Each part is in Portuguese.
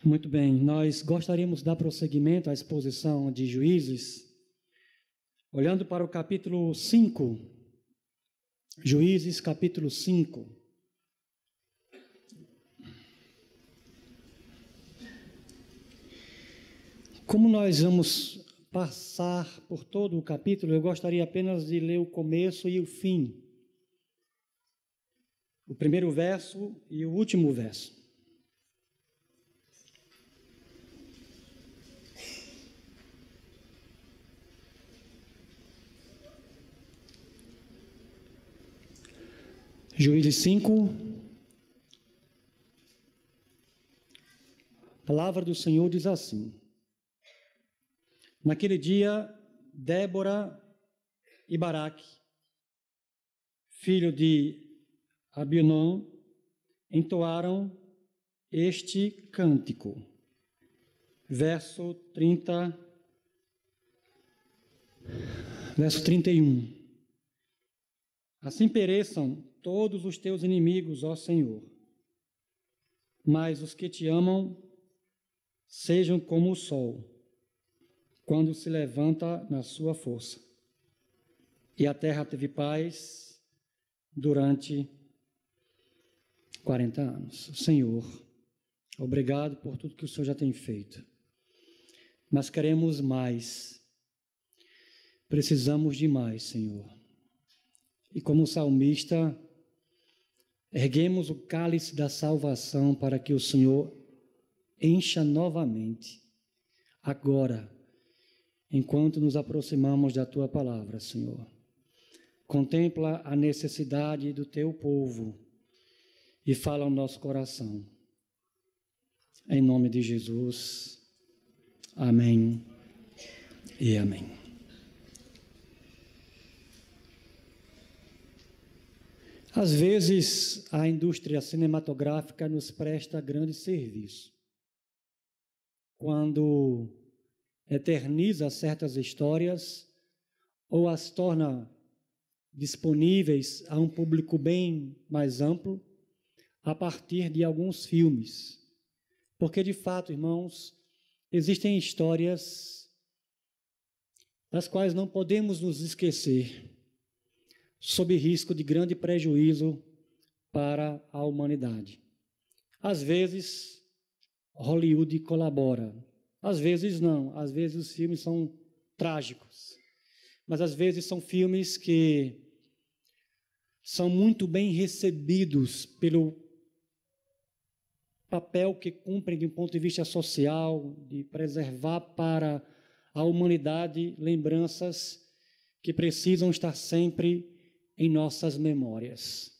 Muito bem, nós gostaríamos de dar prosseguimento à exposição de Juízes, olhando para o capítulo 5, Juízes capítulo 5. Como nós vamos passar por todo o capítulo, eu gostaria apenas de ler o começo e o fim, o primeiro verso e o último verso. Juízes 5, a palavra do Senhor diz assim: naquele dia, Débora e Baraque, filho de Abinom, entoaram este cântico. Verso 30, verso 31. Assim pereçam todos os teus inimigos, ó Senhor, mas os que te amam sejam como o sol, quando se levanta na sua força. E a terra teve paz durante 40 anos. Senhor, obrigado por tudo que o Senhor já tem feito. Mas queremos mais. Precisamos de mais, Senhor. E como salmista, erguemos o cálice da salvação para que o Senhor encha novamente, agora, enquanto nos aproximamos da Tua palavra, Senhor. Contempla a necessidade do Teu povo e fala ao nosso coração. Em nome de Jesus, amém e amém. Às vezes, a indústria cinematográfica nos presta grande serviço. Quando eterniza certas histórias ou as torna disponíveis a um público bem mais amplo a partir de alguns filmes. Porque, de fato, irmãos, existem histórias das quais não podemos nos esquecer, sob risco de grande prejuízo para a humanidade. Às vezes, Hollywood colabora. Às vezes não. Às vezes os filmes são trágicos. Mas às vezes são filmes que são muito bem recebidos pelo papel que cumprem de um ponto de vista social, de preservar para a humanidade lembranças que precisam estar sempre em nossas memórias.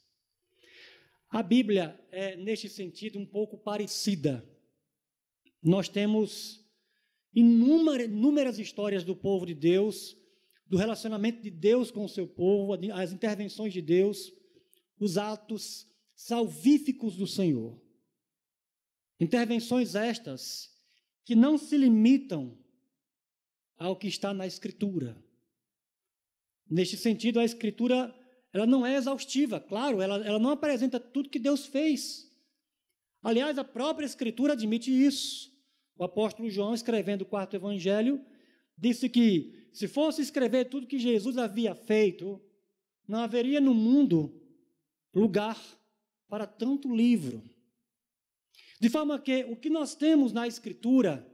A Bíblia é, neste sentido, um pouco parecida. Nós temos inúmeras histórias do povo de Deus, do relacionamento de Deus com o seu povo, as intervenções de Deus, os atos salvíficos do Senhor. Intervenções estas que não se limitam ao que está na Escritura. Neste sentido, a Escritura ela não é exaustiva, claro, ela não apresenta tudo que Deus fez. Aliás, a própria Escritura admite isso. O apóstolo João, escrevendo o 4º Evangelho, disse que, se fosse escrever tudo que Jesus havia feito, não haveria no mundo lugar para tanto livro. De forma que o que nós temos na Escritura,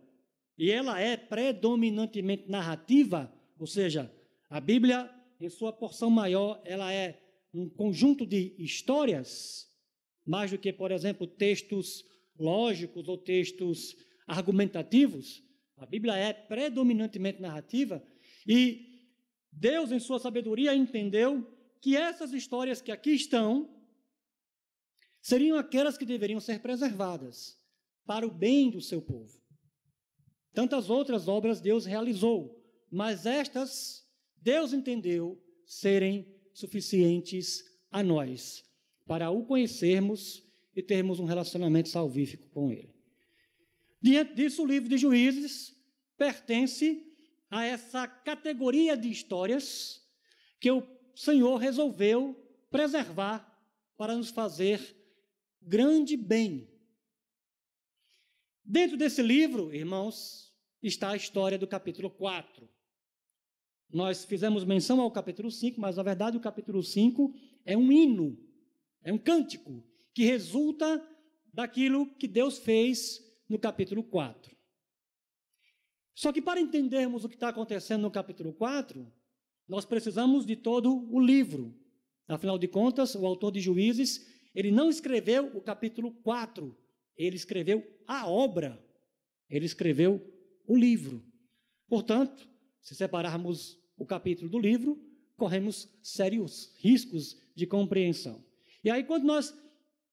e ela é predominantemente narrativa, ou seja, a Bíblia, em sua porção maior, ela é um conjunto de histórias, mais do que, por exemplo, textos lógicos ou textos argumentativos. A Bíblia é predominantemente narrativa e Deus, em sua sabedoria, entendeu que essas histórias que aqui estão seriam aquelas que deveriam ser preservadas para o bem do seu povo. Tantas outras obras Deus realizou, mas estas Deus entendeu serem suficientes a nós para o conhecermos e termos um relacionamento salvífico com Ele. Diante disso, o livro de Juízes pertence a essa categoria de histórias que o Senhor resolveu preservar para nos fazer grande bem. Dentro desse livro, irmãos, está a história do capítulo 4. Nós fizemos menção ao capítulo 5, mas, na verdade, o capítulo 5 é um hino, é um cântico, que resulta daquilo que Deus fez no capítulo 4. Só que, para entendermos o que está acontecendo no capítulo 4, nós precisamos de todo o livro. Afinal de contas, o autor de Juízes, ele não escreveu o capítulo 4, ele escreveu a obra, ele escreveu o livro. Portanto, se separarmos o capítulo do livro, corremos sérios riscos de compreensão. E aí, quando nós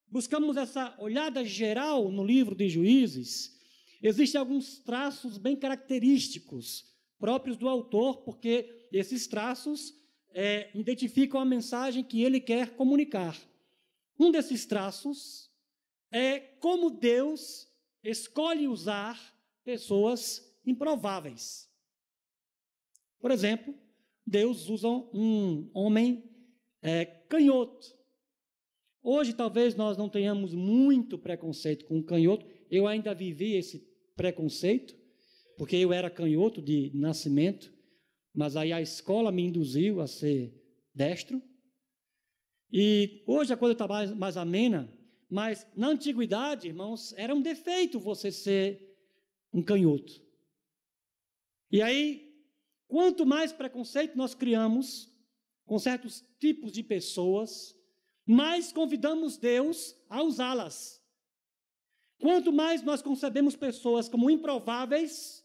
buscamos essa olhada geral no livro de Juízes, existem alguns traços bem característicos próprios do autor, porque esses traços identificam a mensagem que ele quer comunicar. Um desses traços é como Deus escolhe usar pessoas improváveis. Por exemplo, Deus usa um homem canhoto. Hoje, talvez, nós não tenhamos muito preconceito com o canhoto. Eu ainda vivi esse preconceito, porque eu era canhoto de nascimento, mas aí a escola me induziu a ser destro. E hoje a coisa está mais amena, mas na antiguidade, irmãos, era um defeito você ser um canhoto. E aí, quanto mais preconceito nós criamos com certos tipos de pessoas, mais convidamos Deus a usá-las. Quanto mais nós concebemos pessoas como improváveis,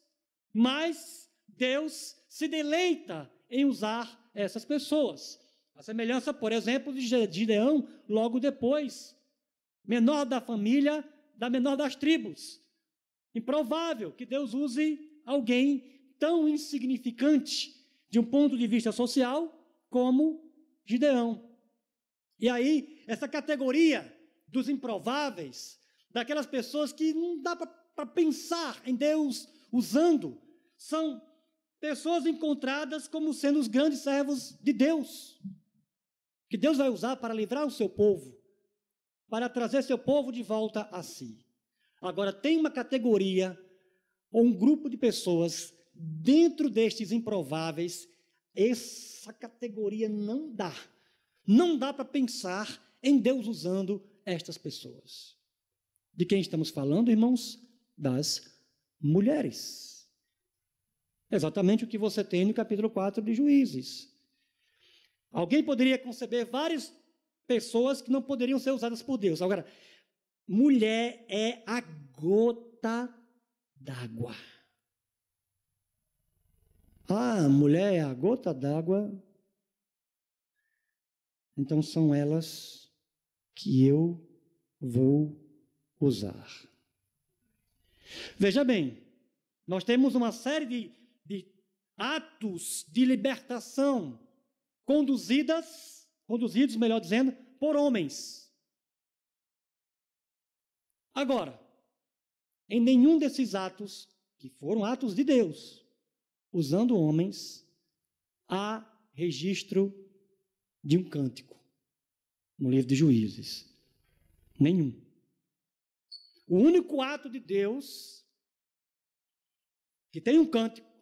mais Deus se deleita em usar essas pessoas. A semelhança, por exemplo, de Gideão, logo depois, menor da família, da menor das tribos. Improvável que Deus use alguém tão insignificante de um ponto de vista social como Gideão. E aí, essa categoria dos improváveis, daquelas pessoas que não dá para pensar em Deus usando, são pessoas encontradas como sendo os grandes servos de Deus, que Deus vai usar para livrar o seu povo, para trazer seu povo de volta a si. Agora, tem uma categoria ou um grupo de pessoas dentro destes improváveis, essa categoria não dá. Não dá para pensar em Deus usando estas pessoas. De quem estamos falando, irmãos? Das mulheres. Exatamente o que você tem no capítulo 4 de Juízes. Alguém poderia conceber várias pessoas que não poderiam ser usadas por Deus. Agora, mulher é a gota d'água. Ah, mulher é a gota d'água. Então são elas que eu vou usar. Veja bem, nós temos uma série de atos de libertação conduzidos, melhor dizendo, por homens. Agora, em nenhum desses atos, que foram atos de Deus, usando homens, há registro de um cântico no livro de Juízes. Nenhum. O único ato de Deus que tem um cântico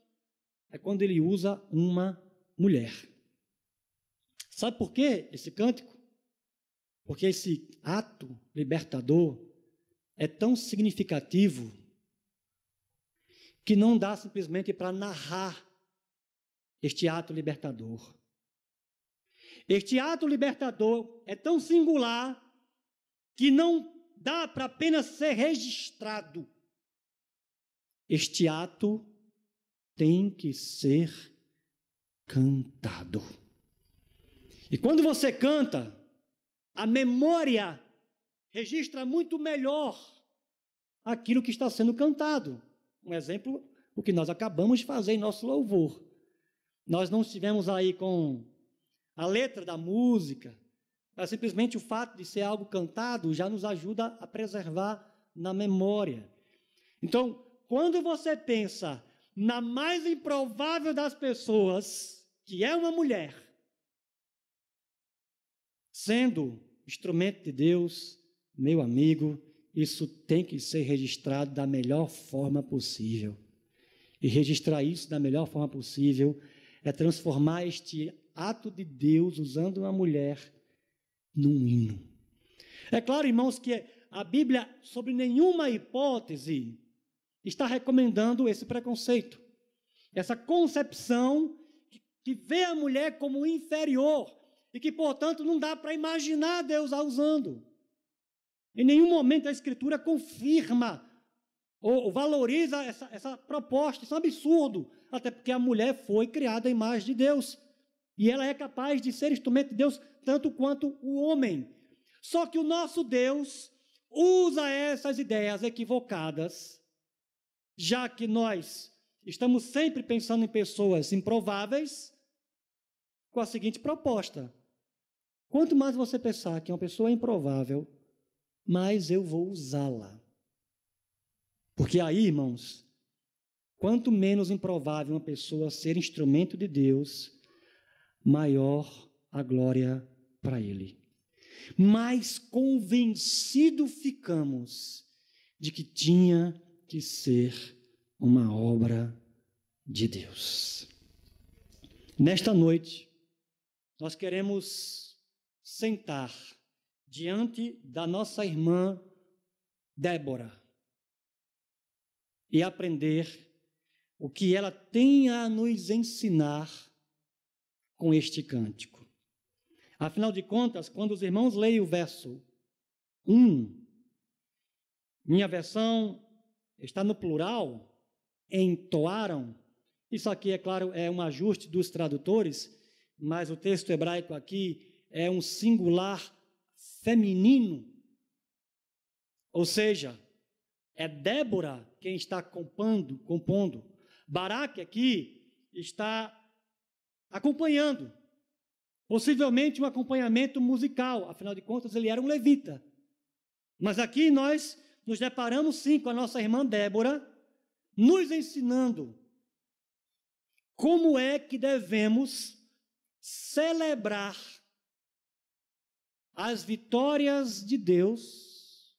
é quando ele usa uma mulher. Sabe por quê esse cântico? Porque esse ato libertador é tão significativo que não dá simplesmente para narrar este ato libertador. Este ato libertador é tão singular que não dá para apenas ser registrado. Este ato tem que ser cantado. E quando você canta, a memória registra muito melhor aquilo que está sendo cantado. Um exemplo, o que nós acabamos de fazer em nosso louvor. Nós não estivemos aí com a letra da música, mas simplesmente o fato de ser algo cantado já nos ajuda a preservar na memória. Então, quando você pensa na mais improvável das pessoas, que é uma mulher, Sendo instrumento de Deus, meu amigo, isso tem que ser registrado da melhor forma possível. E registrar isso da melhor forma possível é transformar este ato de Deus usando uma mulher num hino. É claro, irmãos, que a Bíblia, sob nenhuma hipótese, está recomendando esse preconceito, essa concepção que vê a mulher como inferior e que, portanto, não dá para imaginar Deus a usando. Em nenhum momento a Escritura confirma ou valoriza essa proposta. Isso é um absurdo, até porque a mulher foi criada à imagem de Deus e ela é capaz de ser instrumento de Deus tanto quanto o homem. Só que o nosso Deus usa essas ideias equivocadas, já que nós estamos sempre pensando em pessoas improváveis, com a seguinte proposta: quanto mais você pensar que é uma pessoa improvável, mais eu vou usá-la. Porque aí, irmãos, quanto menos improvável uma pessoa ser instrumento de Deus, maior a glória para Ele. Mais convencido ficamos de que tinha que ser uma obra de Deus. Nesta noite, nós queremos sentar diante da nossa irmã Débora e aprender o que ela tem a nos ensinar com este cântico. Afinal de contas, quando os irmãos leem o verso 1, minha versão está no plural, entoaram. Isso aqui, é claro, é um ajuste dos tradutores, mas o texto hebraico aqui é um singular feminino. Ou seja, é Débora quem está compondo. Baraque aqui está acompanhando. Possivelmente um acompanhamento musical, afinal de contas ele era um levita. Mas aqui nós nos deparamos sim com a nossa irmã Débora, nos ensinando como é que devemos celebrar as vitórias de Deus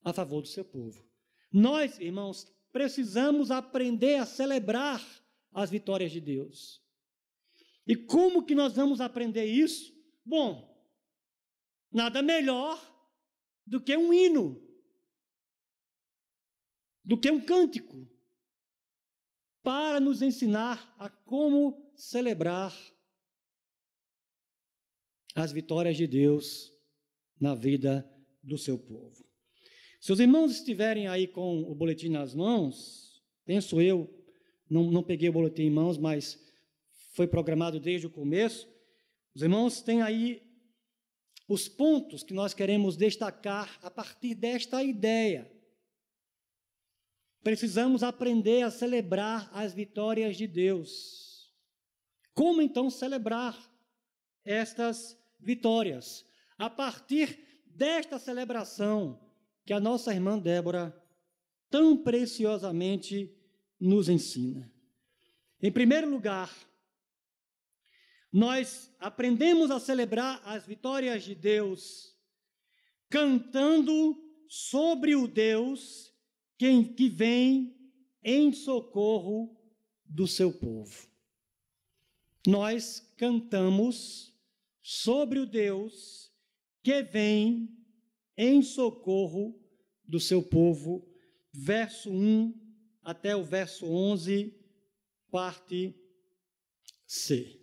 a favor do seu povo. Nós, irmãos, precisamos aprender a celebrar as vitórias de Deus. E como que nós vamos aprender isso? Bom, nada melhor do que um hino, do que um cântico, para nos ensinar a como celebrar as vitórias de Deus na vida do seu povo. Se os irmãos estiverem aí com o boletim nas mãos, penso eu, não peguei o boletim em mãos, mas foi programado desde o começo, os irmãos têm aí os pontos que nós queremos destacar a partir desta ideia. Precisamos aprender a celebrar as vitórias de Deus. Como então celebrar estas vitórias? A partir desta celebração que a nossa irmã Débora tão preciosamente nos ensina. Em primeiro lugar, nós aprendemos a celebrar as vitórias de Deus cantando sobre o Deus que vem em socorro do seu povo. Nós cantamos sobre o Deus que vem em socorro do seu povo, verso 1 até o verso 11, parte C.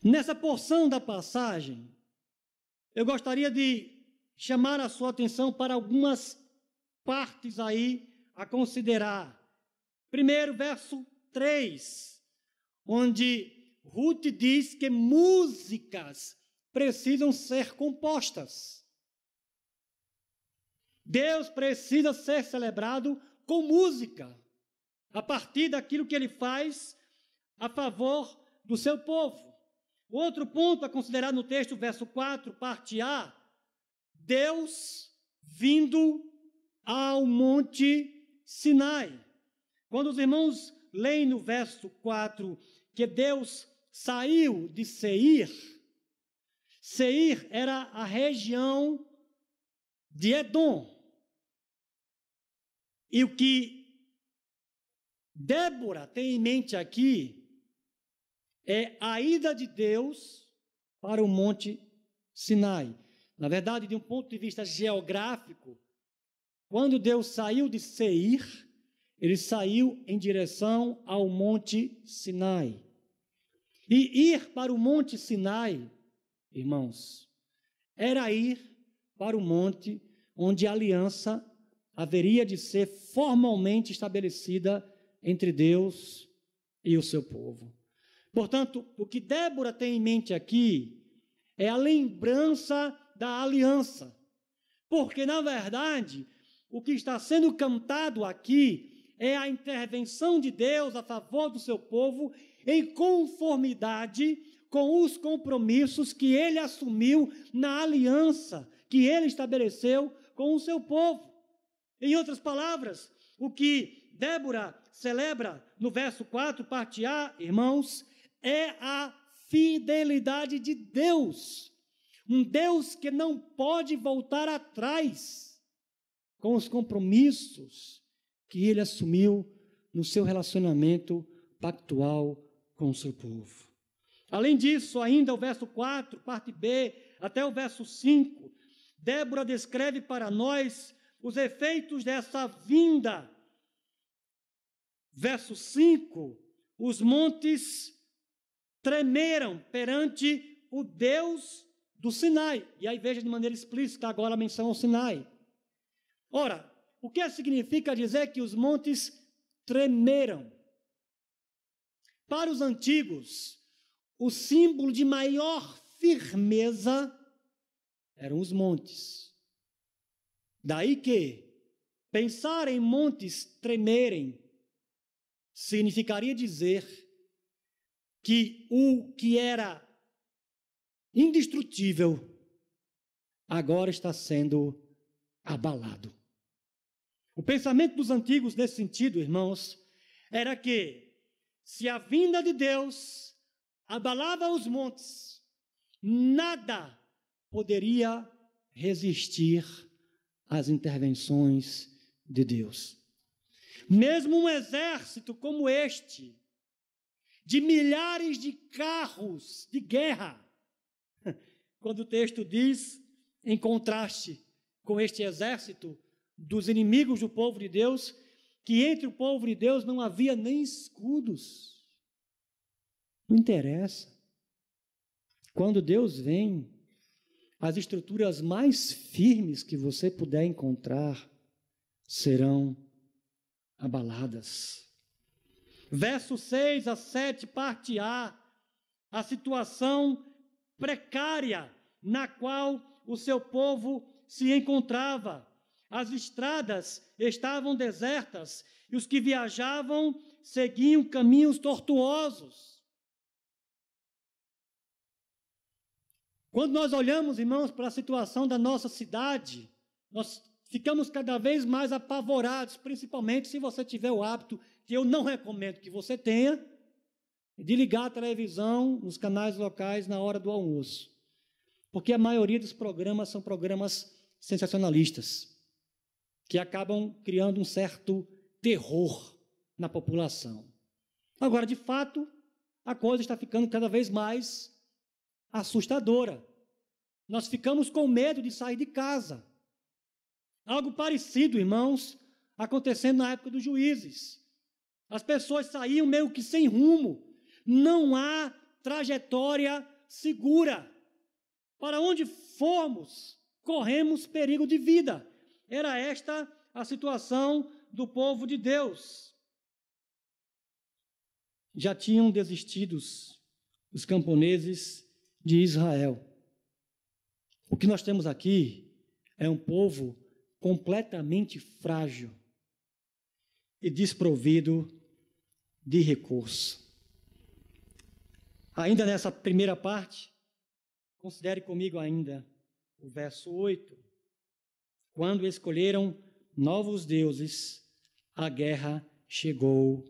Nessa porção da passagem, eu gostaria de chamar a sua atenção para algumas partes aí a considerar. Primeiro, verso 3, onde Ruth diz que músicas precisam ser compostas. Deus precisa ser celebrado com música, a partir daquilo que Ele faz a favor do seu povo. Outro ponto a considerar no texto, verso 4, parte A, Deus vindo ao Monte Sinai. Quando os irmãos leem no verso 4 que Deus saiu de Seir, Seir era a região de Edom. E o que Débora tem em mente aqui é a ida de Deus para o Monte Sinai. Na verdade, de um ponto de vista geográfico, quando Deus saiu de Seir, ele saiu em direção ao Monte Sinai. E ir para o Monte Sinai, irmãos, era ir para o monte onde a aliança haveria de ser formalmente estabelecida entre Deus e o seu povo. Portanto, o que Débora tem em mente aqui é a lembrança da aliança. Porque, na verdade, o que está sendo cantado aqui é a intervenção de Deus a favor do seu povo em conformidade com os compromissos que ele assumiu na aliança que ele estabeleceu com o seu povo. Em outras palavras, o que Débora celebra no verso 4, parte A, irmãos, é a fidelidade de Deus. Um Deus que não pode voltar atrás com os compromissos que ele assumiu no seu relacionamento pactual com o seu povo. Além disso, ainda o verso 4, parte B, até o verso 5, Débora descreve para nós os efeitos dessa vinda. Verso 5, os montes tremeram perante o Deus do Sinai. E aí veja de maneira explícita agora a menção ao Sinai. Ora, o que significa dizer que os montes tremeram? Para os antigos, o símbolo de maior firmeza eram os montes. Daí que pensar em montes tremerem significaria dizer que o que era indestrutível agora está sendo abalado. O pensamento dos antigos nesse sentido, irmãos, era que se a vinda de Deus abalava os montes, nada poderia resistir às intervenções de Deus. Mesmo um exército como este, de milhares de carros de guerra, quando o texto diz, em contraste com este exército dos inimigos do povo de Deus, que entre o povo de Deus não havia nem escudos. Não interessa. Quando Deus vem, as estruturas mais firmes que você puder encontrar serão abaladas. Verso 6 a 7, parte A, a situação precária na qual o seu povo se encontrava. As estradas estavam desertas e os que viajavam seguiam caminhos tortuosos. Quando nós olhamos, irmãos, para a situação da nossa cidade, nós ficamos cada vez mais apavorados, principalmente se você tiver o hábito, que eu não recomendo que você tenha, de ligar a televisão nos canais locais na hora do almoço. Porque a maioria dos programas são programas sensacionalistas, que acabam criando um certo terror na população. Agora, de fato, a coisa está ficando cada vez mais assustadora. Nós ficamos com medo de sair de casa. Algo parecido, irmãos, acontecendo na época dos juízes. As pessoas saíam meio que sem rumo. Não há trajetória segura. Para onde formos, corremos perigo de vida. Era esta a situação do povo de Deus. Já tinham desistido os camponeses de Israel. O que nós temos aqui é um povo completamente frágil e desprovido de recurso. Ainda nessa primeira parte, considere comigo ainda o verso 8. Quando escolheram novos deuses, a guerra chegou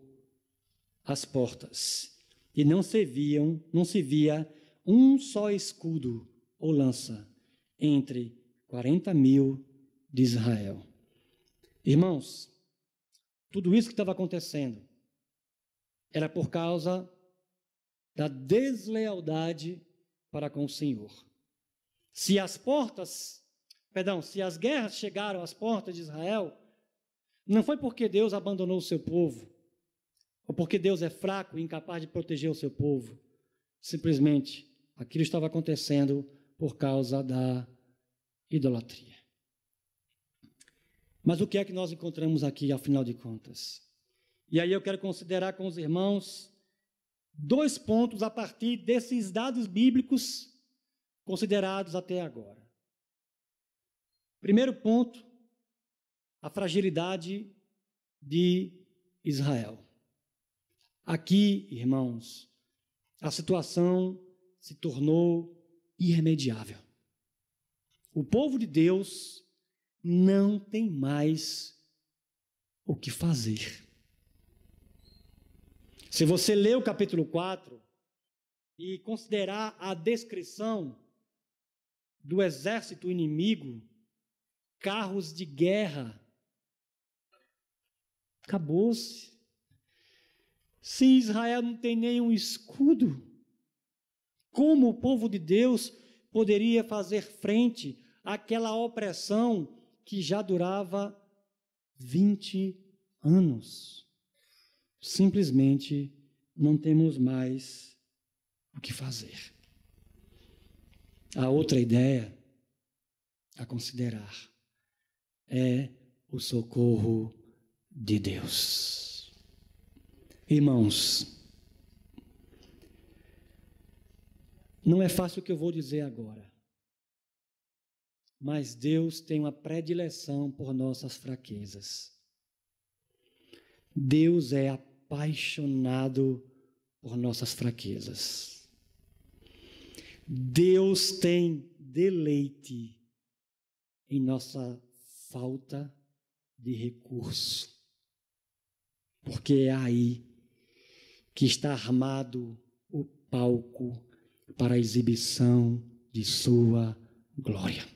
às portas. E não se via um só escudo ou lança entre 40.000 de Israel. Irmãos, tudo isso que estava acontecendo era por causa da deslealdade para com o Senhor. Se as guerras chegaram às portas de Israel, não foi porque Deus abandonou o seu povo, ou porque Deus é fraco e incapaz de proteger o seu povo. Simplesmente, aquilo estava acontecendo por causa da idolatria. Mas o que é que nós encontramos aqui, afinal de contas? E aí eu quero considerar com os irmãos 2 pontos a partir desses dados bíblicos considerados até agora. Primeiro ponto, a fragilidade de Israel. Aqui, irmãos, a situação se tornou irremediável. O povo de Deus não tem mais o que fazer. Se você ler o capítulo 4 e considerar a descrição do exército inimigo, carros de guerra, acabou-se. Se Israel não tem nenhum escudo, como o povo de Deus poderia fazer frente àquela opressão que já durava 20 anos? Simplesmente não temos mais o que fazer. A outra ideia a considerar é o socorro de Deus. Irmãos, não é fácil o que eu vou dizer agora, mas Deus tem uma predileção por nossas fraquezas. Deus é apaixonado por nossas fraquezas. Deus tem deleite em nossa falta de recurso, porque é aí que está armado o palco para a exibição de sua glória.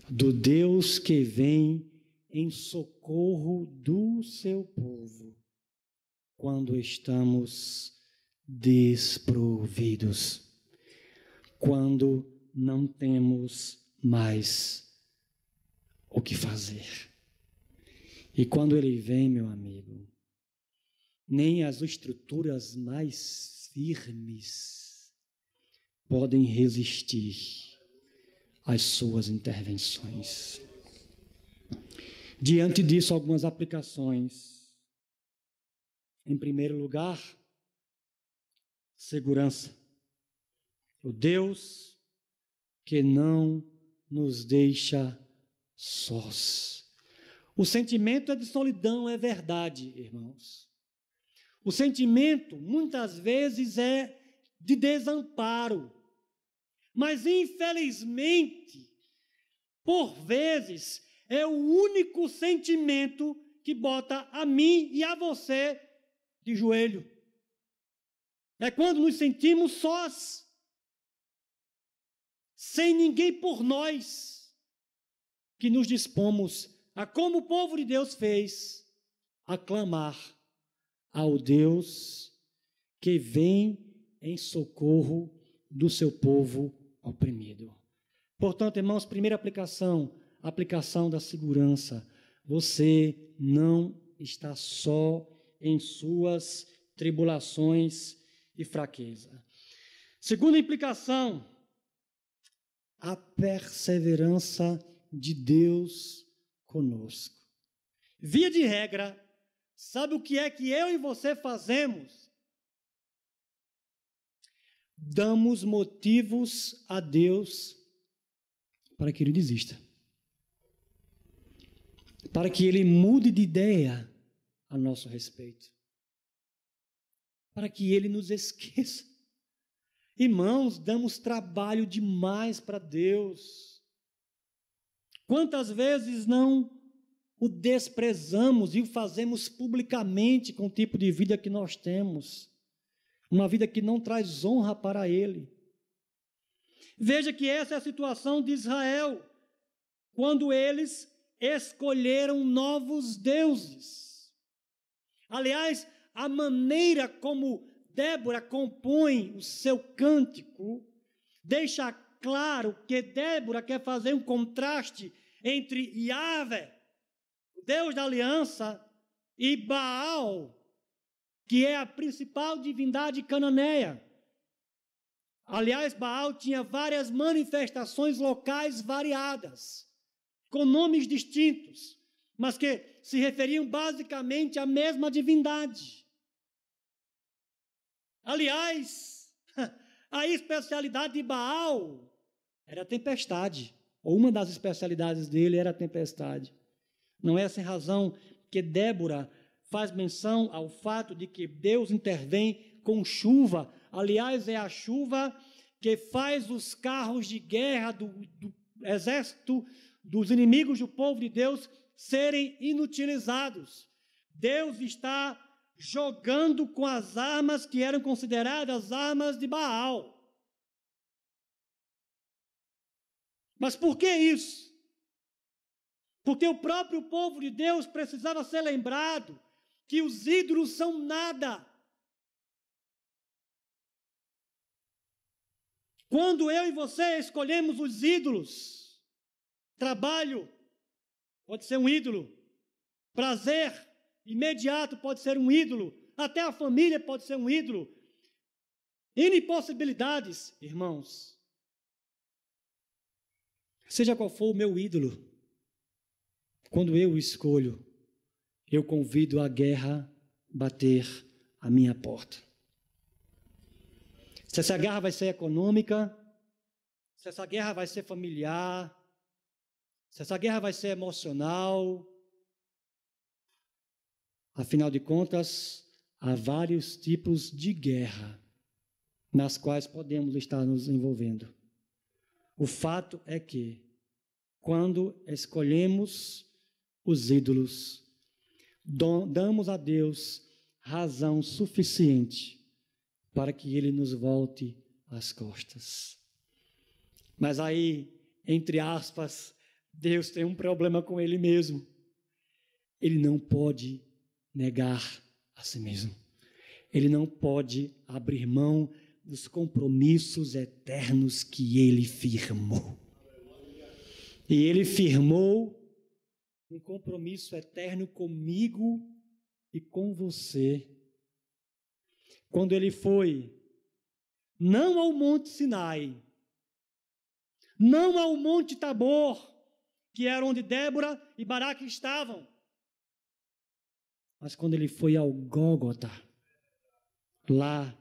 Do Deus que vem em socorro do seu povo quando estamos desprovidos, quando não temos mais o que fazer. E quando ele vem, meu amigo, nem as estruturas mais firmes podem resistir às suas intervenções. Diante disso, algumas aplicações. Em primeiro lugar, segurança. O Deus que não nos deixa sós. O sentimento de solidão é verdade, irmãos. O sentimento, muitas vezes, é de desamparo. Mas, infelizmente, por vezes, é o único sentimento que bota a mim e a você de joelho. É quando nos sentimos sós, sem ninguém por nós, que nos dispomos a, como o povo de Deus fez, a clamar ao Deus que vem em socorro do seu povo oprimido. Portanto, irmãos, primeira aplicação, a aplicação da segurança. Você não está só em suas tribulações e fraqueza. Segunda implicação, a perseverança de Deus conosco. Via de regra, sabe o que é que eu e você fazemos? Damos motivos a Deus para que Ele desista, para que Ele mude de ideia a nosso respeito, para que Ele nos esqueça. Irmãos, damos trabalho demais para Deus. Quantas vezes não o desprezamos e o fazemos publicamente com o tipo de vida que nós temos? Uma vida que não traz honra para Ele. Veja que essa é a situação de Israel, quando eles escolheram novos deuses. Aliás, a maneira como Débora compõe o seu cântico deixa claro que Débora quer fazer um contraste entre Yahvé, o Deus da aliança, e Baal, que é a principal divindade cananeia. Aliás, Baal tinha várias manifestações locais variadas, com nomes distintos, mas que se referiam basicamente à mesma divindade. Aliás, a especialidade de Baal era a tempestade, ou uma das especialidades dele era a tempestade. Não é sem razão que Débora faz menção ao fato de que Deus intervém com chuva. Aliás, é a chuva que faz os carros de guerra do exército dos inimigos do povo de Deus serem inutilizados. Deus está jogando com as armas que eram consideradas armas de Baal. Mas por que isso? Porque o próprio povo de Deus precisava ser lembrado que os ídolos são nada. Quando eu e você escolhemos os ídolos, trabalho pode ser um ídolo, prazer imediato pode ser um ídolo, até a família pode ser um ídolo. N possibilidades, irmãos. Seja qual for o meu ídolo, quando eu o escolho, eu convido a guerra bater a minha porta. Se essa guerra vai ser econômica, se essa guerra vai ser familiar, se essa guerra vai ser emocional, afinal de contas, há vários tipos de guerra nas quais podemos estar nos envolvendo. O fato é que, quando escolhemos os ídolos, damos a Deus razão suficiente para que Ele nos volte as costas. Mas aí, entre aspas, Deus tem um problema com Ele mesmo. Ele não pode negar a si mesmo. Ele não pode abrir mão dos compromissos eternos que Ele firmou. E Ele firmou um compromisso eterno comigo e com você. Quando Ele foi, não ao Monte Sinai, não ao Monte Tabor, que era onde Débora e Baraque estavam, mas quando Ele foi ao Gólgota, lá,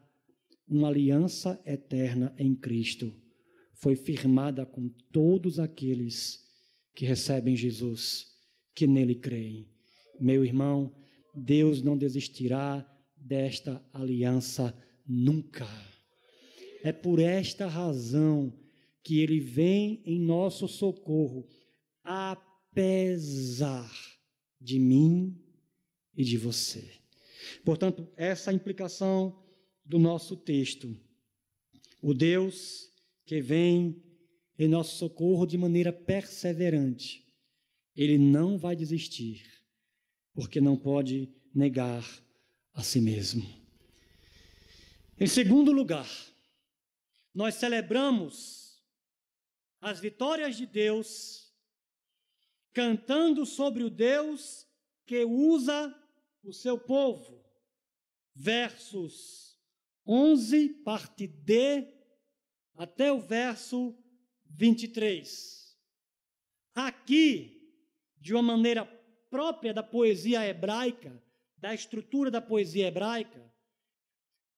uma aliança eterna em Cristo foi firmada com todos aqueles que recebem Jesus, que nele creem. Meu irmão, Deus não desistirá desta aliança nunca. É por esta razão que Ele vem em nosso socorro, apesar de mim e de você. Portanto, essa é a implicação do nosso texto. O Deus que vem em nosso socorro de maneira perseverante, Ele não vai desistir, porque não pode negar a si mesmo. Em segundo lugar, nós celebramos as vitórias de Deus, cantando sobre o Deus que usa o seu povo. Versos 11, parte D, até o verso 23. Aqui, de uma maneira própria da poesia hebraica, da estrutura da poesia hebraica,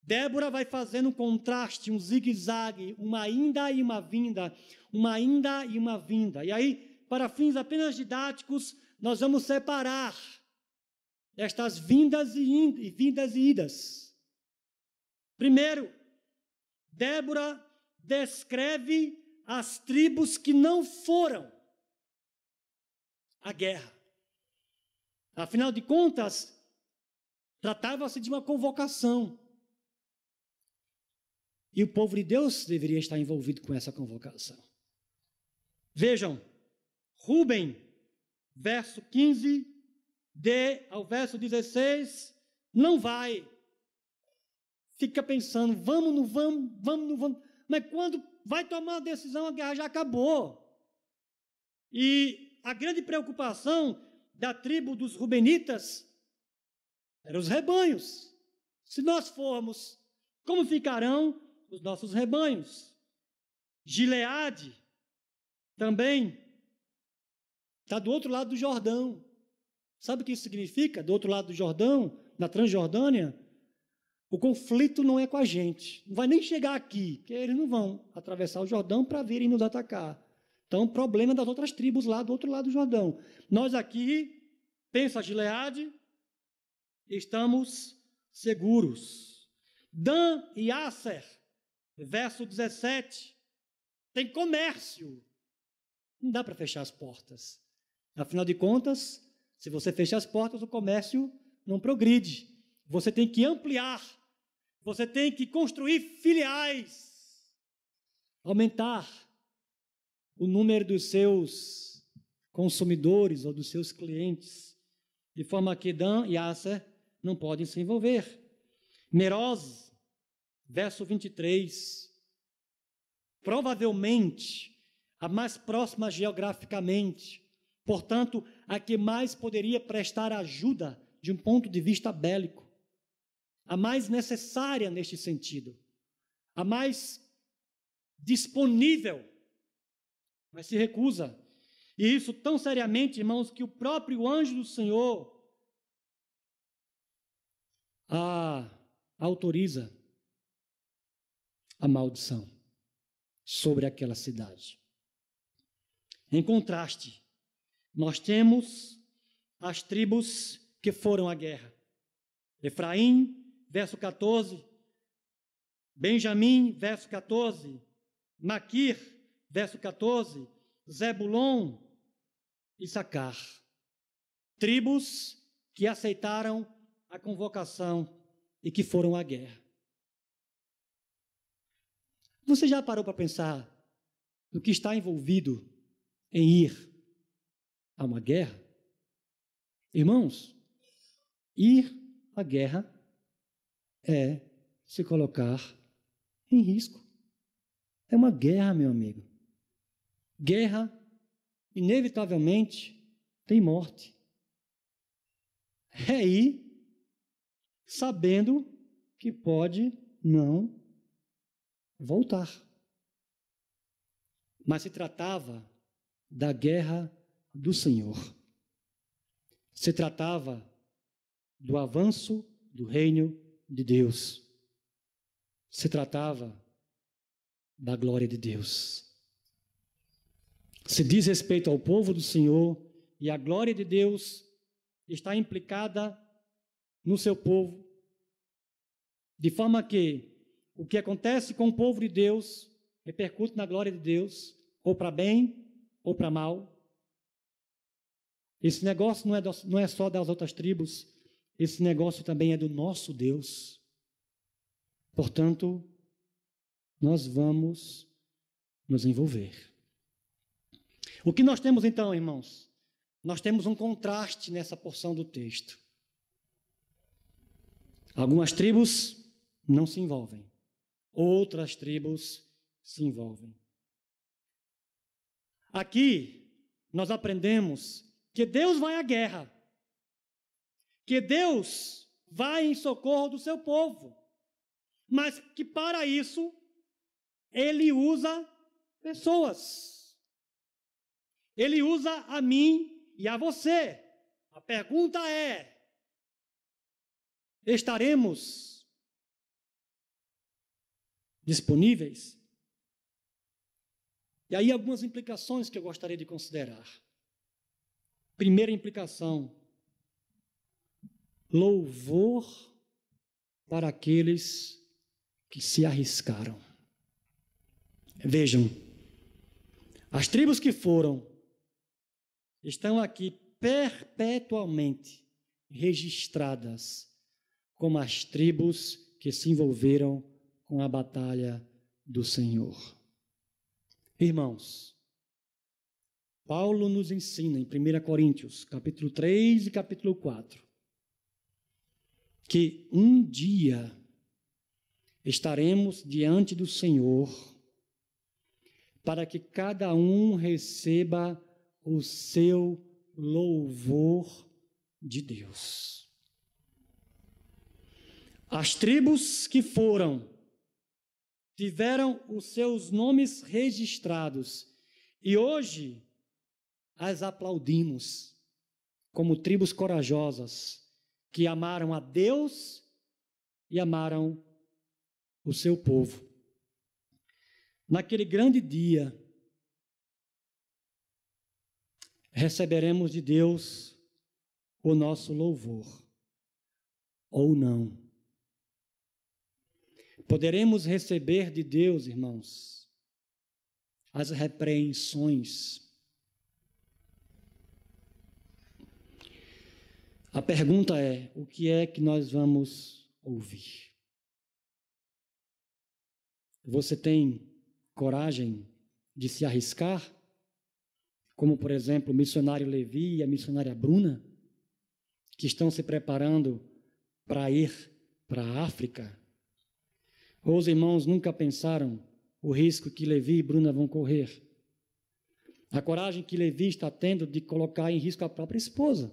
Débora vai fazendo um contraste, um zigue-zague, uma ida e uma vinda, uma ida e uma vinda. E aí, para fins apenas didáticos, nós vamos separar estas vindas e idas. Primeiro, Débora descreve as tribos que não foram à guerra. Afinal de contas, tratava-se de uma convocação. E o povo de Deus deveria estar envolvido com essa convocação. Vejam, Rúben, verso 15, ao verso 16, não vai. Fica pensando, vamos, não vamos, vamos, não vamos. Mas quando vai tomar a decisão, a guerra já acabou. E a grande preocupação da tribo dos Rubenitas eram os rebanhos. Se nós formos, como ficarão os nossos rebanhos? Gileade também está do outro lado do Jordão. Sabe o que isso significa? Do outro lado do Jordão, na Transjordânia, o conflito não é com a gente. Não vai nem chegar aqui, porque eles não vão atravessar o Jordão para virem nos atacar. Então, o problema é das outras tribos lá do outro lado do Jordão. Nós aqui, pensa Gileade, estamos seguros. Dan e Asser, verso 17, tem comércio. Não dá para fechar as portas. Afinal de contas, se você fechar as portas, o comércio não progride. Você tem que ampliar. Você tem que construir filiais. Aumentar o número dos seus consumidores ou dos seus clientes, de forma que Dan e Asser não podem se envolver. Meroz, verso 23, provavelmente a mais próxima geograficamente, portanto, a que mais poderia prestar ajuda de um ponto de vista bélico, a mais necessária neste sentido, a mais disponível, mas se recusa. E isso tão seriamente, irmãos, que o próprio anjo do Senhor autoriza a maldição sobre aquela cidade. Em contraste, nós temos as tribos que foram à guerra. Efraim, verso 14, Benjamim, verso 14, Maquir, verso 14, Zebulon e Sacar. Tribos que aceitaram a convocação e que foram à guerra. Você já parou para pensar no que está envolvido em ir a uma guerra? Irmãos, ir à guerra é se colocar em risco. É uma guerra, meu amigo. Guerra, inevitavelmente, tem morte. É ir sabendo que pode não voltar. Mas se tratava da guerra do Senhor. Se tratava do avanço do reino de Deus. Se tratava da glória de Deus. Se diz respeito ao povo do Senhor, e a glória de Deus está implicada no seu povo, de forma que o que acontece com o povo de Deus repercute na glória de Deus, ou para bem ou para mal. Esse negócio não é só das outras tribos, esse negócio também é do nosso Deus. Portanto, nós vamos nos envolver. O que nós temos então, irmãos? Nós temos um contraste nessa porção do texto. Algumas tribos não se envolvem, outras tribos se envolvem. Aqui nós aprendemos que Deus vai à guerra, que Deus vai em socorro do seu povo, mas que para isso Ele usa pessoas. Ele usa a mim e a você. A pergunta é: estaremos disponíveis? E aí algumas implicações que eu gostaria de considerar. Primeira implicação: louvor para aqueles que se arriscaram. Vejam, as tribos que foram estão aqui perpetuamente registradas como as tribos que se envolveram com a batalha do Senhor. Irmãos, Paulo nos ensina em 1 Coríntios, capítulo 3 e capítulo 4, que um dia estaremos diante do Senhor para que cada um receba o seu louvor de Deus. As tribos que tiveram os seus nomes registrados e hoje as aplaudimos como tribos corajosas que amaram a Deus e amaram o seu povo. Naquele grande dia, receberemos de Deus o nosso louvor, ou não. Poderemos receber de Deus, irmãos, as repreensões. A pergunta é: o que é que nós vamos ouvir? Você tem coragem de se arriscar? Como, por exemplo, o missionário Levi e a missionária Bruna, que estão se preparando para ir para a África? Ou os irmãos nunca pensaram o risco que Levi e Bruna vão correr? A coragem que Levi está tendo de colocar em risco a própria esposa.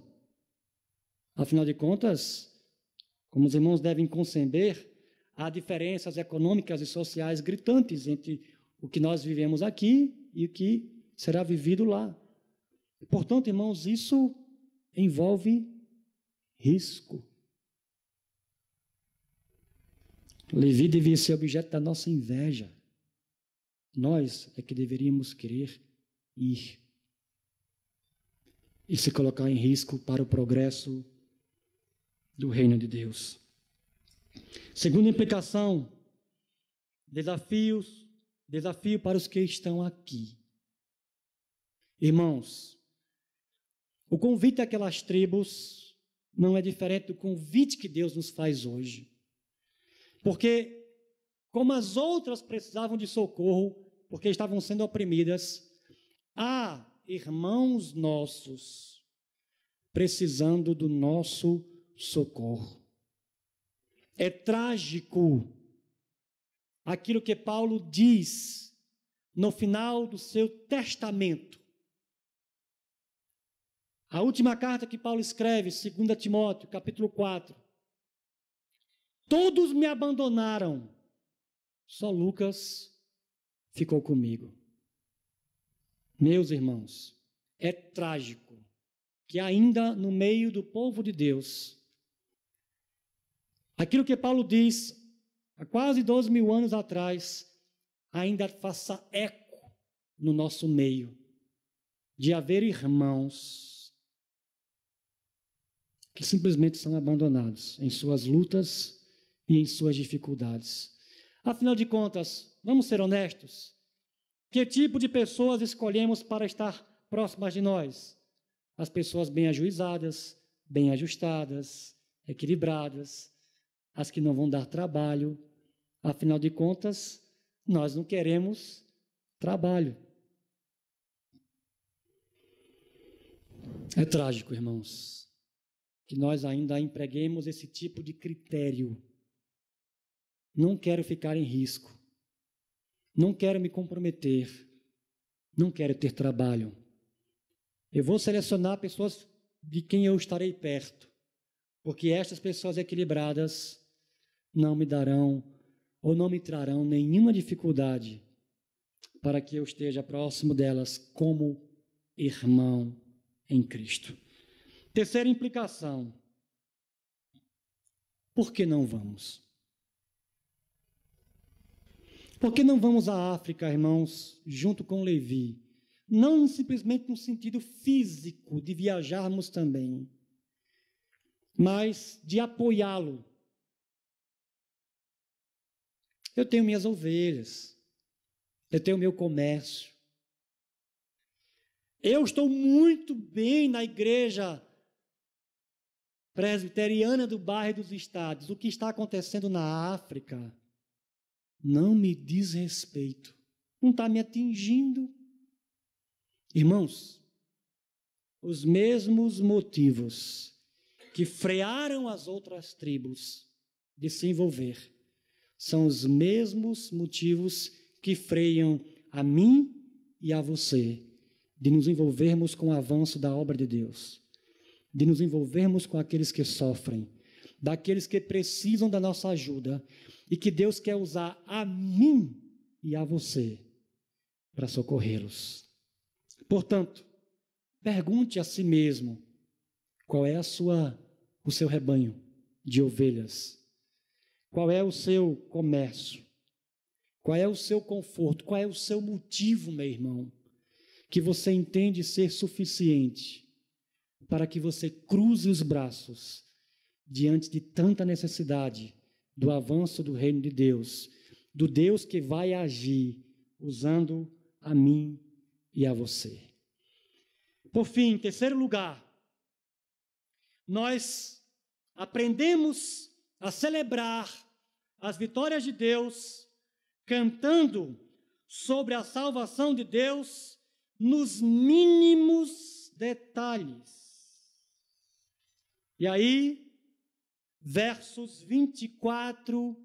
Afinal de contas, como os irmãos devem conceber, há diferenças econômicas e sociais gritantes entre o que nós vivemos aqui e o que será vivido lá. Portanto, irmãos, isso envolve risco. Levi devia ser objeto da nossa inveja. Nós é que deveríamos querer ir e se colocar em risco para o progresso do reino de Deus. Segunda implicação, desafio para os que estão aqui. Irmãos, o convite àquelas tribos não é diferente do convite que Deus nos faz hoje. Porque, como as outras precisavam de socorro, porque estavam sendo oprimidas, há irmãos nossos precisando do nosso socorro. É trágico aquilo que Paulo diz no final do seu testamento. A última carta que Paulo escreve, 2 Timóteo, capítulo 4. Todos me abandonaram, só Lucas ficou comigo. Meus irmãos, é trágico que ainda no meio do povo de Deus, aquilo que Paulo diz há quase 2.000 anos atrás, ainda faça eco no nosso meio, de haver irmãos que simplesmente são abandonados em suas lutas e em suas dificuldades. Afinal de contas, vamos ser honestos, que tipo de pessoas escolhemos para estar próximas de nós? As pessoas bem ajuizadas, bem ajustadas, equilibradas, as que não vão dar trabalho. Afinal de contas, nós não queremos trabalho. É trágico, irmãos, que nós ainda empreguemos esse tipo de critério. Não quero ficar em risco. Não quero me comprometer. Não quero ter trabalho. Eu vou selecionar pessoas de quem eu estarei perto, porque estas pessoas equilibradas não me darão ou não me trarão nenhuma dificuldade para que eu esteja próximo delas como irmão em Cristo. Terceira implicação. Por que não vamos? Por que não vamos à África, irmãos, junto com Levi? Não simplesmente no sentido físico de viajarmos também, mas de apoiá-lo. Eu tenho minhas ovelhas, eu tenho meu comércio. Eu estou muito bem na igreja presbiteriana do bairro dos Estados. O que está acontecendo na África não me diz respeito, não está me atingindo. Irmãos, os mesmos motivos que frearam as outras tribos de se envolver são os mesmos motivos que freiam a mim e a você de nos envolvermos com o avanço da obra de Deus, de nos envolvermos com aqueles que sofrem, daqueles que precisam da nossa ajuda e que Deus quer usar a mim e a você para socorrê-los. Portanto, pergunte a si mesmo qual é o seu rebanho de ovelhas, qual é o seu comércio, qual é o seu conforto, qual é o seu motivo, meu irmão, que você entende ser suficiente para que você cruze os braços diante de tanta necessidade do avanço do reino de Deus, do Deus que vai agir usando a mim e a você. Por fim, em terceiro lugar, nós aprendemos a celebrar as vitórias de Deus cantando sobre a salvação de Deus nos mínimos detalhes. E aí, versos 24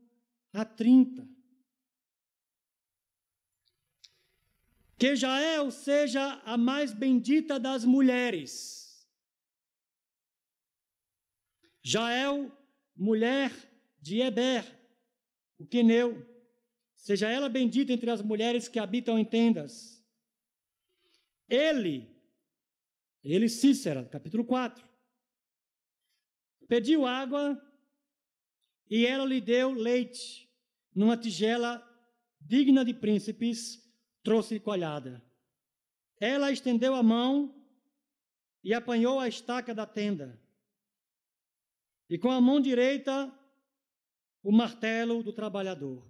a 30. Que Jael seja a mais bendita das mulheres. Jael, mulher de Eber, o queneu, seja ela bendita entre as mulheres que habitam em tendas. Ele, Cícera, capítulo 4, pediu água e ela lhe deu leite numa tigela digna de príncipes, trouxe coalhada. Ela estendeu a mão e apanhou a estaca da tenda. E com a mão direita, o martelo do trabalhador.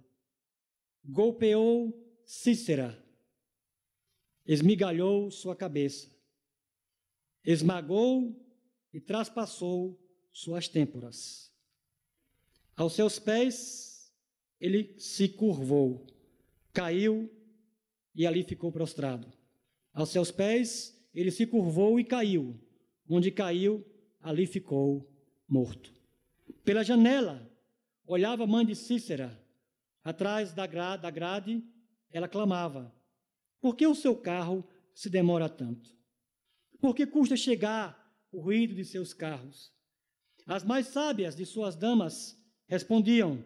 Golpeou Cícera, esmigalhou sua cabeça, esmagou e traspassou suas têmporas. Aos seus pés, ele se curvou, caiu e ali ficou prostrado. Aos seus pés, ele se curvou e caiu. Onde caiu, ali ficou morto. Pela janela, olhava a mãe de Cícera. Atrás da grade, ela clamava: por que o seu carro se demora tanto? Por que custa chegar o ruído de seus carros? As mais sábias de suas damas respondiam,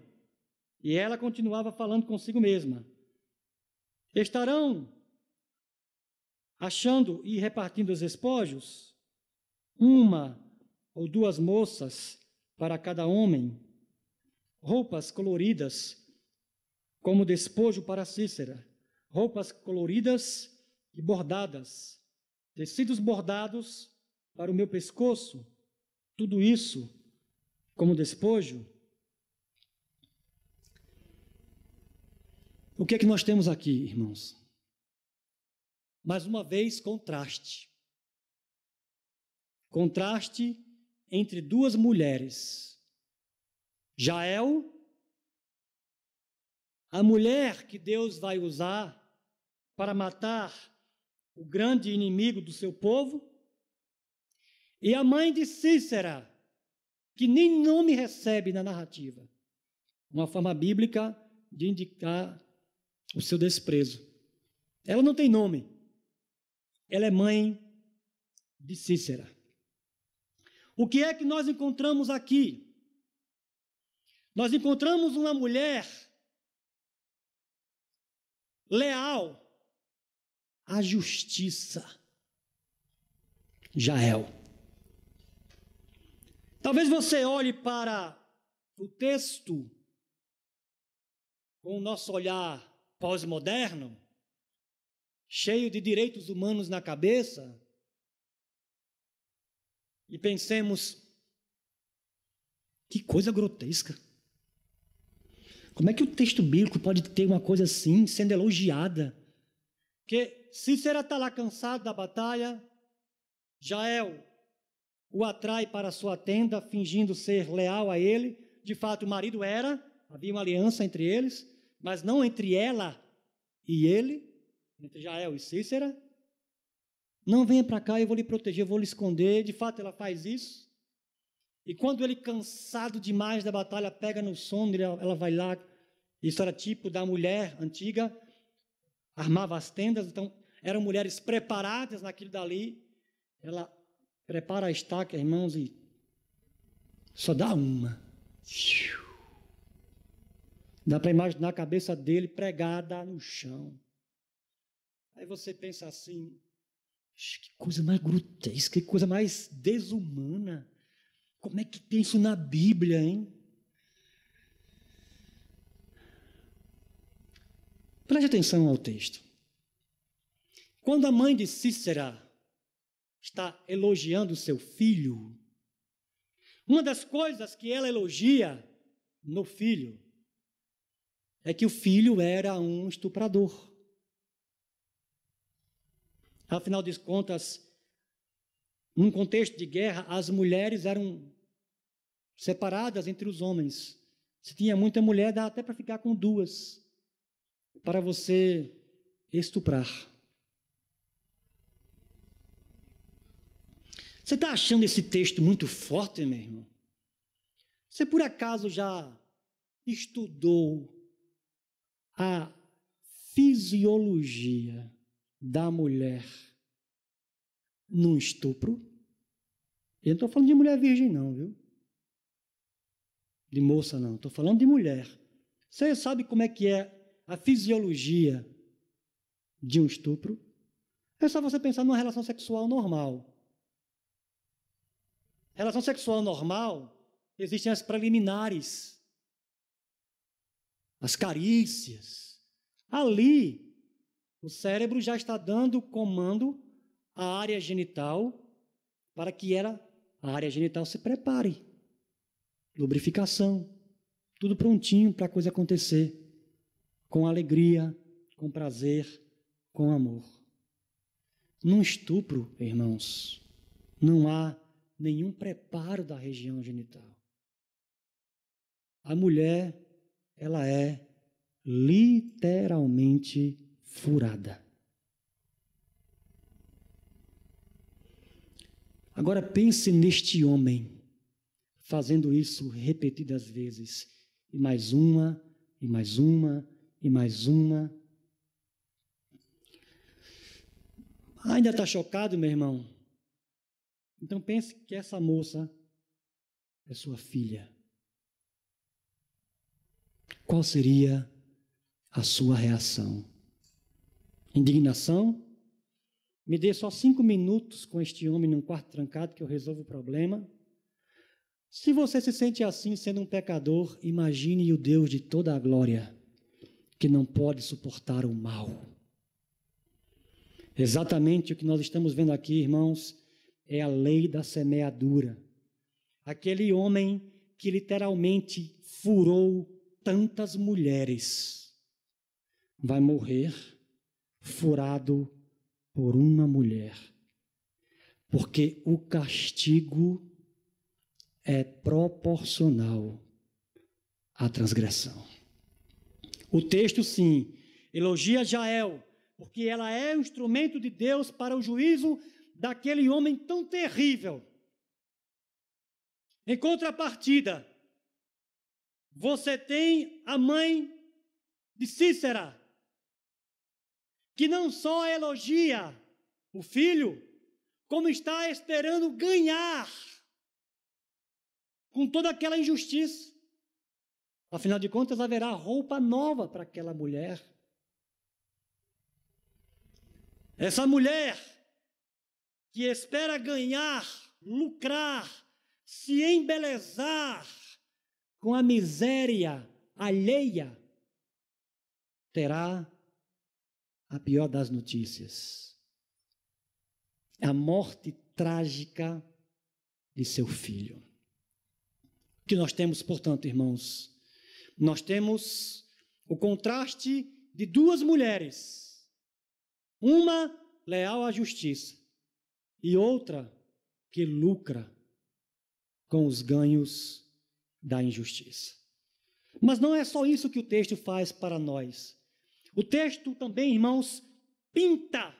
e ela continuava falando consigo mesma: estarão achando e repartindo os espojos? Uma ou duas moças para cada homem, roupas coloridas como despojo para Cícera, roupas coloridas e bordadas, tecidos bordados para o meu pescoço, tudo isso como despojo. O que é que nós temos aqui, irmãos? Mais uma vez, contraste. Contraste entre duas mulheres. Jael, a mulher que Deus vai usar para matar o grande inimigo do seu povo, e a mãe de Cícera, que nem nome recebe na narrativa. Uma forma bíblica de indicar o seu desprezo. Ela não tem nome. Ela é mãe de Cícera. O que é que nós encontramos aqui? Nós encontramos uma mulher leal à justiça. Jael. Talvez você olhe para o texto com o nosso olhar pós-moderno, cheio de direitos humanos na cabeça, e pensemos: que coisa grotesca. Como é que o texto bíblico pode ter uma coisa assim, sendo elogiada? Porque Cícera está lá cansado da batalha, Jael o atrai para a sua tenda, fingindo ser leal a ele. De fato, o marido era, havia uma aliança entre eles, mas não entre ela e ele, entre Jael e Cícera. Não venha para cá, eu vou lhe proteger, eu vou lhe esconder. De fato, ela faz isso. E quando ele, cansado demais da batalha, pega no sono, ela vai lá. Isso era tipo da mulher antiga, armava as tendas, então eram mulheres preparadas naquilo dali. Ela prepara a estaca, irmãos, e só dá uma. Dá para imaginar a cabeça dele pregada no chão. Aí você pensa assim, que coisa mais grotesca, que coisa mais desumana. Como é que tem isso na Bíblia, hein? Preste atenção ao texto. Quando a mãe de Cícera está elogiando seu filho, uma das coisas que ela elogia no filho é que o filho era um estuprador. Afinal de contas, num contexto de guerra, as mulheres eram separadas entre os homens. Se tinha muita mulher, dá até para ficar com duas, para você estuprar. Você está achando esse texto muito forte, meu irmão? Você por acaso já estudou a fisiologia da mulher num estupro? Eu não estou falando de mulher virgem não, viu? De moça não, estou falando de mulher. Você sabe como é que é a fisiologia de um estupro? É só você pensar numa relação sexual normal. Relação sexual normal, existem as preliminares, as carícias. Ali, o cérebro já está dando comando à área genital para que a área genital se prepare. Lubrificação, tudo prontinho para a coisa acontecer, com alegria, com prazer, com amor. Num estupro, irmãos, não há nenhum preparo da região genital. A mulher, ela é literalmente furada. Agora pense neste homem fazendo isso repetidas vezes, e mais uma, e mais uma, e mais uma. Ainda está chocado, meu irmão? Então pense que essa moça é sua filha. Qual seria a sua reação? Indignação? Me dê só 5 minutos com este homem num quarto trancado que eu resolvo o problema. Se você se sente assim sendo um pecador, imagine o Deus de toda a glória, que não pode suportar o mal. Exatamente o que nós estamos vendo aqui, irmãos, é a lei da semeadura. Aquele homem que literalmente furou tantas mulheres vai morrer furado por uma mulher, porque o castigo é proporcional à transgressão. O texto, sim, elogia Jael, porque ela é o instrumento de Deus para o juízo daquele homem tão terrível. Em contrapartida, você tem a mãe de Cícera, que não só elogia o filho, como está esperando ganhar com toda aquela injustiça. Afinal de contas, haverá roupa nova para aquela mulher. Essa mulher que espera ganhar, lucrar, se embelezar com a miséria alheia, terá a pior das notícias: a morte trágica de seu filho. O que nós temos, portanto, irmãos? Nós temos o contraste de duas mulheres, uma leal à justiça e outra que lucra com os ganhos da injustiça. Mas não é só isso que o texto faz para nós. O texto também, irmãos, pinta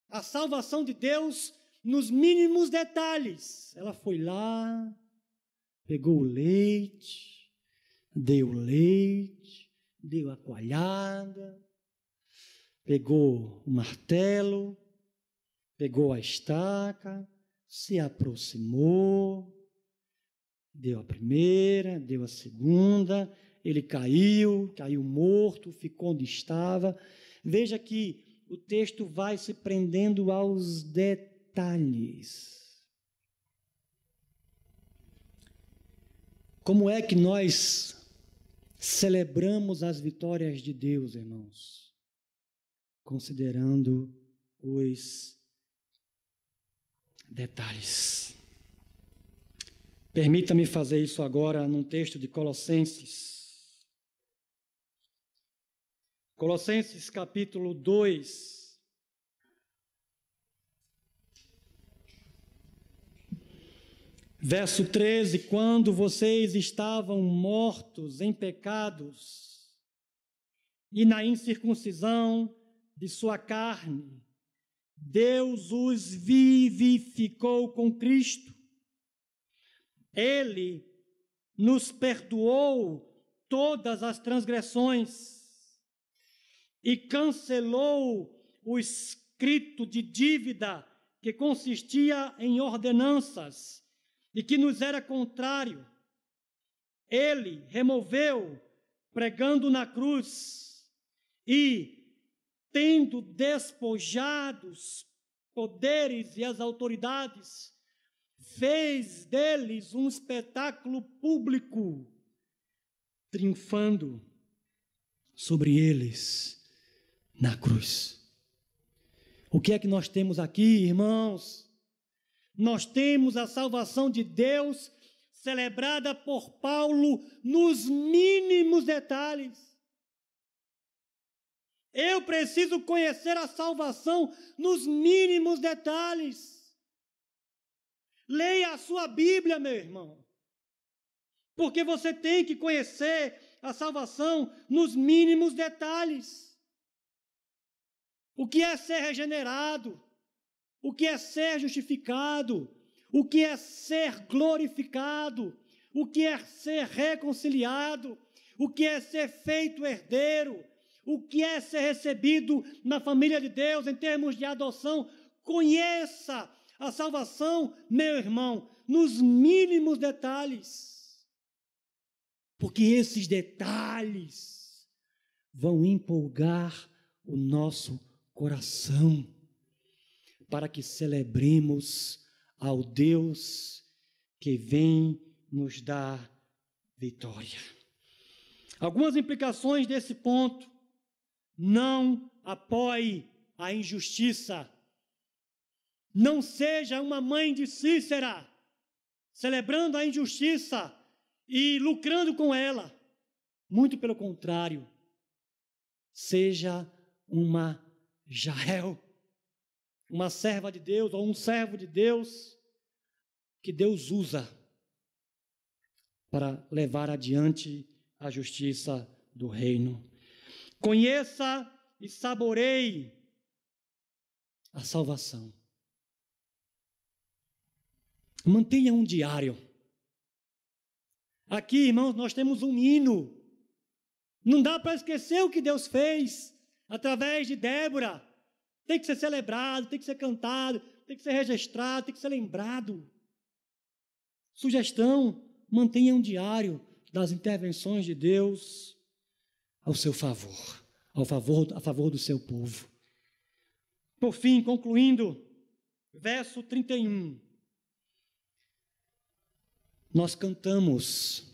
a salvação de Deus nos mínimos detalhes. Ela foi lá, pegou o leite, deu a coalhada, pegou o martelo, pegou a estaca, se aproximou, deu a primeira, deu a segunda, ele caiu morto, ficou onde estava. Veja que o texto vai se prendendo aos detalhes. Como é que nós celebramos as vitórias de Deus, irmãos? Considerando os detalhes. Permita-me fazer isso agora num texto de Colossenses. Colossenses capítulo 2. Verso 13: quando vocês estavam mortos em pecados e na incircuncisão de sua carne, Deus os vivificou com Cristo. Ele nos perdoou todas as transgressões e cancelou o escrito de dívida que consistia em ordenanças e que nos era contrário. Ele removeu, pregando na cruz, e, tendo despojado os poderes e as autoridades, fez deles um espetáculo público, triunfando sobre eles na cruz. O que é que nós temos aqui, irmãos? Nós temos a salvação de Deus celebrada por Paulo nos mínimos detalhes. Eu preciso conhecer a salvação nos mínimos detalhes. Leia a sua Bíblia, meu irmão, porque você tem que conhecer a salvação nos mínimos detalhes. O que é ser regenerado? O que é ser justificado? O que é ser glorificado? O que é ser reconciliado? O que é ser feito herdeiro? O que é ser recebido na família de Deus em termos de adoção? Conheça a salvação, meu irmão, nos mínimos detalhes. Porque esses detalhes vão empolgar o nosso coração para que celebremos ao Deus que vem nos dar vitória. Algumas implicações desse ponto: não apoie a injustiça. Não seja uma mãe de Cícera, celebrando a injustiça e lucrando com ela. Muito pelo contrário, seja uma Jael, uma serva de Deus ou um servo de Deus que Deus usa para levar adiante a justiça do reino. Conheça e saboreie a salvação. Mantenha um diário. Aqui, irmãos, nós temos um hino. Não dá para esquecer o que Deus fez através de Débora. Tem que ser celebrado, tem que ser cantado, tem que ser registrado, tem que ser lembrado. Sugestão: mantenha um diário das intervenções de Deus ao seu favor, a favor do seu povo. Por fim, concluindo, verso 31. Nós cantamos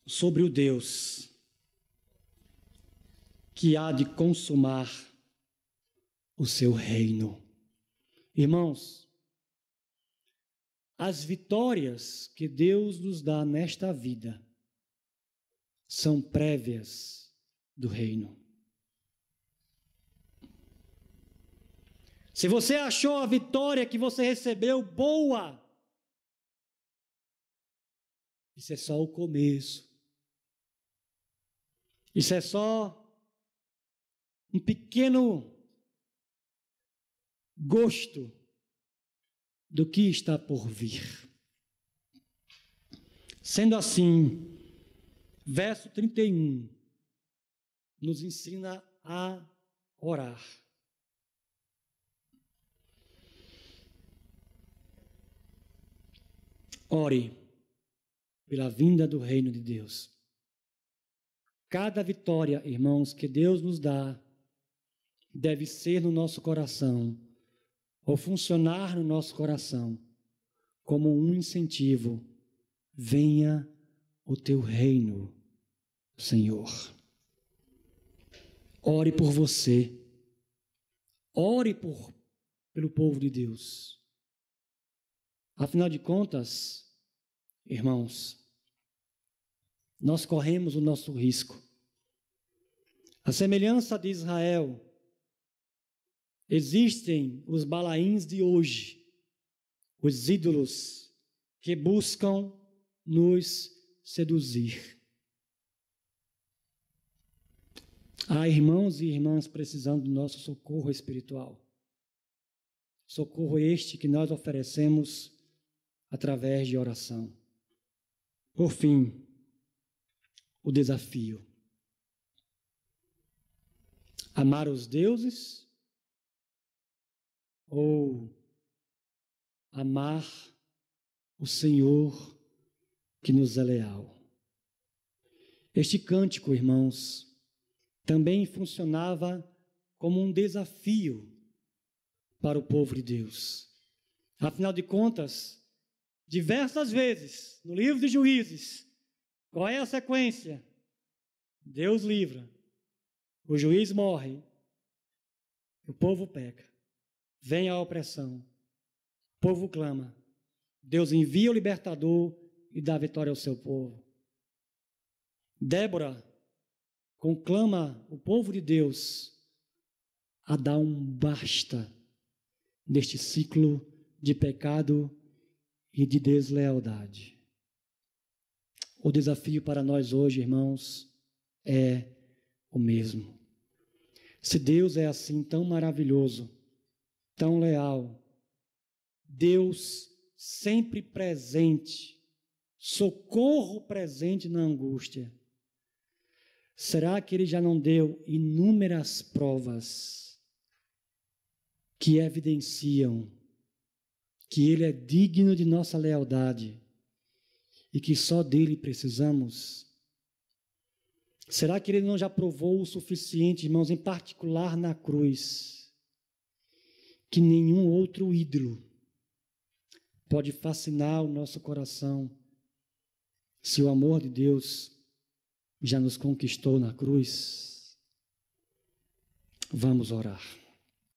sobre o Deus que há de consumar o seu reino. Irmãos, as vitórias que Deus nos dá nesta vida são prévias do reino. Se você achou a vitória que você recebeu boa, isso é só o começo. Isso é só um pequeno gosto do que está por vir. Sendo assim, verso 31 nos ensina a orar. Ore pela vinda do reino de Deus. Cada vitória, irmãos, que Deus nos dá, deve ser no nosso coração, ou funcionar no nosso coração, como um incentivo. Venha o teu reino, Senhor. Ore por você. Ore pelo povo de Deus. Afinal de contas, irmãos, nós corremos o nosso risco. A semelhança de Israel, existem os balaíns de hoje, os ídolos que buscam nos seduzir. Há irmãos e irmãs precisando do nosso socorro espiritual. Socorro este que nós oferecemos através de oração. Por fim, o desafio. Amar os deuses ou amar o Senhor que nos é leal. Este cântico, irmãos, também funcionava como um desafio para o povo de Deus. Afinal de contas, diversas vezes, no livro de Juízes, qual é a sequência? Deus livra, o juiz morre, o povo peca, vem a opressão, o povo clama, Deus envia o libertador e dá vitória ao seu povo. Débora conclama o povo de Deus a dar um basta neste ciclo de pecado e de deslealdade. O desafio para nós hoje, irmãos, é o mesmo. Se Deus é assim tão maravilhoso, tão leal, Deus sempre presente, socorro presente na angústia, será que Ele já não deu inúmeras provas que evidenciam que Ele é digno de nossa lealdade e que só dele precisamos? Será que Ele não já provou o suficiente, irmãos, em particular na cruz, que nenhum outro ídolo pode fascinar o nosso coração se o amor de Deus já nos conquistou na cruz? Vamos orar.